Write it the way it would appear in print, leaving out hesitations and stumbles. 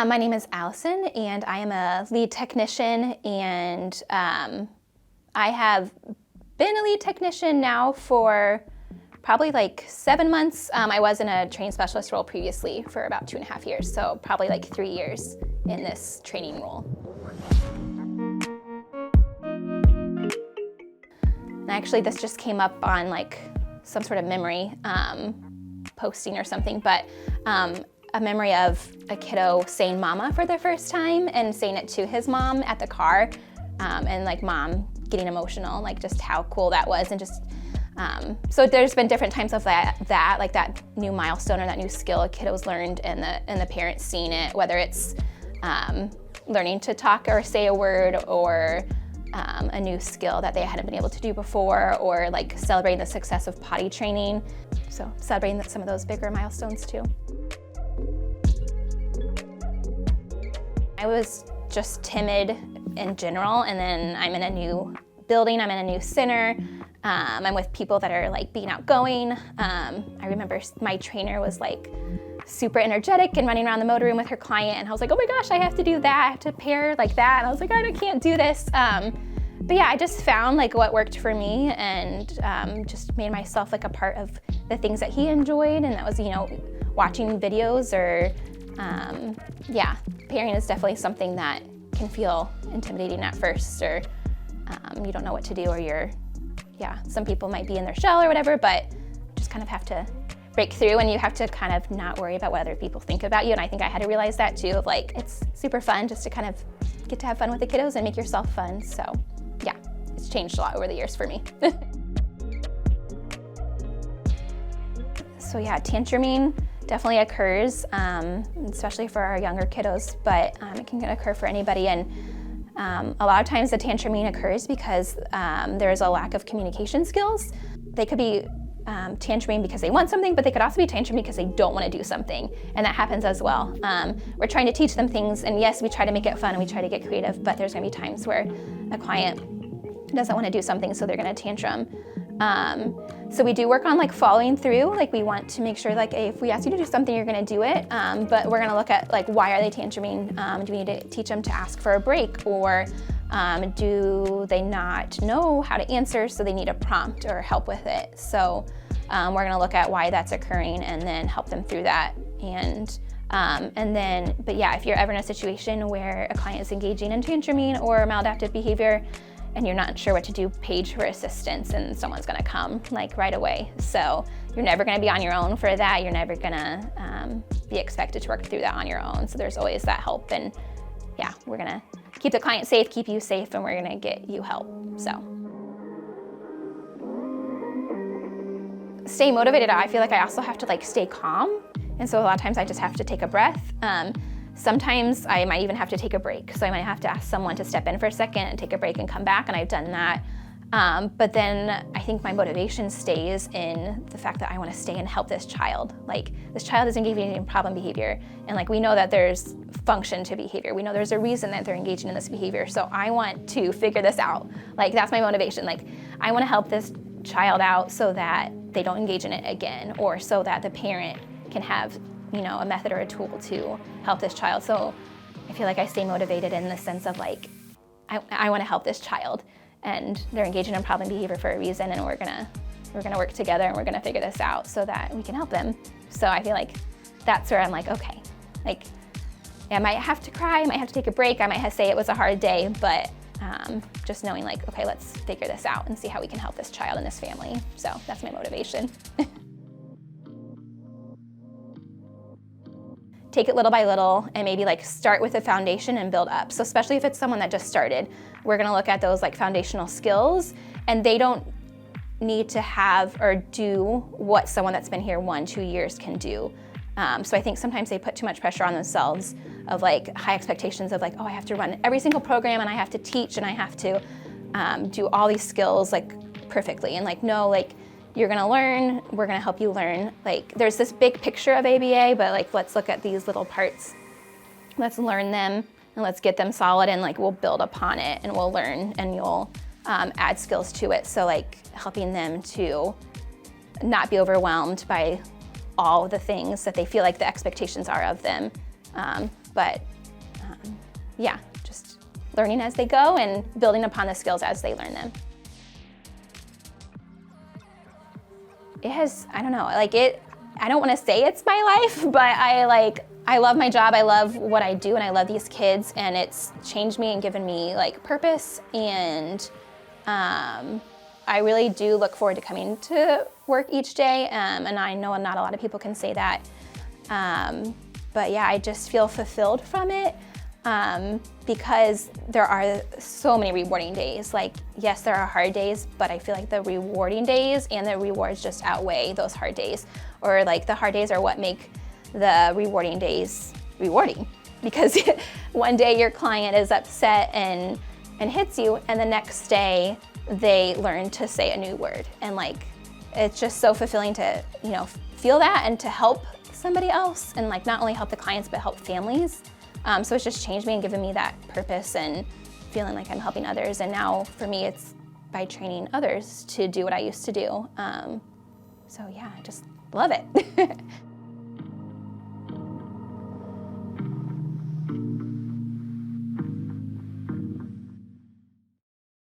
My name is Allison, and I am a lead technician, and I have been a lead technician now for probably like 7 months. I was in a training specialist role previously for about 2.5 years, so probably like 3 years in this training role. And actually, this just came up on like some sort of memory posting or something, but a memory of a kiddo saying mama for the first time and saying it to his mom at the car, and like mom getting emotional, like just how cool that was. And just so there's been different times of that like that new milestone or that new skill a kiddo's learned, and the parents seeing it, whether it's learning to talk or say a word, or a new skill that they hadn't been able to do before, or like celebrating the success of potty training. So celebrating some of those bigger milestones too. I was just timid in general, and then I'm in a new building, I'm in a new center, I'm with people that are like being outgoing. I remember my trainer was like super energetic and running around the motor room with her client, and I was like, oh my gosh, I have to do that, I have to pair like that, and I was like, I can't do this. But yeah, I just found like what worked for me, and just made myself like a part of the things that he enjoyed, and that was, watching videos or yeah, pairing is definitely something that can feel intimidating at first, or you don't know what to do, or some people might be in their shell or whatever, but just kind of have to break through, and you have to kind of not worry about what other people think about you. And I think I had to realize that too, of like, it's super fun just to kind of get to have fun with the kiddos and make yourself fun. So yeah, it's changed a lot over the years for me. So yeah, tantruming definitely occurs, especially for our younger kiddos, but it can occur for anybody. And a lot of times the tantruming occurs because there's a lack of communication skills. They could be tantruming because they want something, but they could also be tantruming because they don't want to do something, and that happens as well. We're trying to teach them things, and yes, we try to make it fun and we try to get creative, but there's going to be times where a client doesn't want to do something, so they're going to tantrum. So we do work on like following through. Like, we want to make sure, like, if we ask you to do something, you're going to do it. But we're going to look at like, why are they tantruming? Do we need to teach them to ask for a break, or do they not know how to answer, so they need a prompt or help with it? So we're going to look at why that's occurring and then help them through that. And then, but yeah, if you're ever in a situation where a client is engaging in tantruming or maladaptive behavior, and you're not sure what to do, page for assistance, and someone's gonna come like right away. So you're never gonna be on your own for that. You're never gonna be expected to work through that on your own. So there's always that help, and yeah, we're gonna keep the client safe, keep you safe, and we're gonna get you help, so. Stay motivated, I feel like I also have to like stay calm. And so a lot of times I just have to take a breath. Sometimes I might even have to take a break. So I might have to ask someone to step in for a second and take a break and come back, and I've done that. But then I think my motivation stays in the fact that I want to stay and help this child. Like, this child is engaging in problem behavior, and like, we know that there's function to behavior. We know there's a reason that they're engaging in this behavior. So I want to figure this out. Like, that's my motivation. Like, I want to help this child out so that they don't engage in it again, or so that the parent can have a method or a tool to help this child. So I feel like I stay motivated in the sense of like, I want to help this child, and they're engaging in problem behavior for a reason, and we're gonna work together, and we're gonna figure this out so that we can help them. So I feel like that's where I'm like, okay, like, I might have to cry, I might have to take a break, I might have to say it was a hard day, but just knowing like, okay, let's figure this out and see how we can help this child and this family. So that's my motivation. Take it little by little, and maybe like start with a foundation and build up. So especially if it's someone that just started, we're gonna look at those like foundational skills, and they don't need to have or do what someone that's been here 1-2 years can do. So I think sometimes they put too much pressure on themselves of like high expectations of like, oh, I have to run every single program, and I have to teach, and I have to do all these skills like perfectly. And like, no, like, you're gonna learn, we're gonna help you learn. Like, there's this big picture of ABA, but like, let's look at these little parts. Let's learn them, and let's get them solid, and like, we'll build upon it, and we'll learn, and you'll add skills to it. So like, helping them to not be overwhelmed by all the things that they feel like the expectations are of them. But yeah, just learning as they go and building upon the skills as they learn them. It has, I don't know, like I don't want to say it's my life, but I love my job, I love what I do, and I love these kids, and it's changed me and given me like purpose, and I really do look forward to coming to work each day, and I know not a lot of people can say that, but yeah, I just feel fulfilled from it, because there are so many rewarding days. Like, yes, there are hard days, but I feel like the rewarding days and the rewards just outweigh those hard days, or like the hard days are what make the rewarding days rewarding, because one day your client is upset and hits you, and the next day they learn to say a new word, and like it's just so fulfilling to, you know, feel that and to help somebody else, and like not only help the clients but help families. So it's just changed me and given me that purpose and feeling like I'm helping others, and now for me it's by training others to do what I used to do. So yeah, I just love it.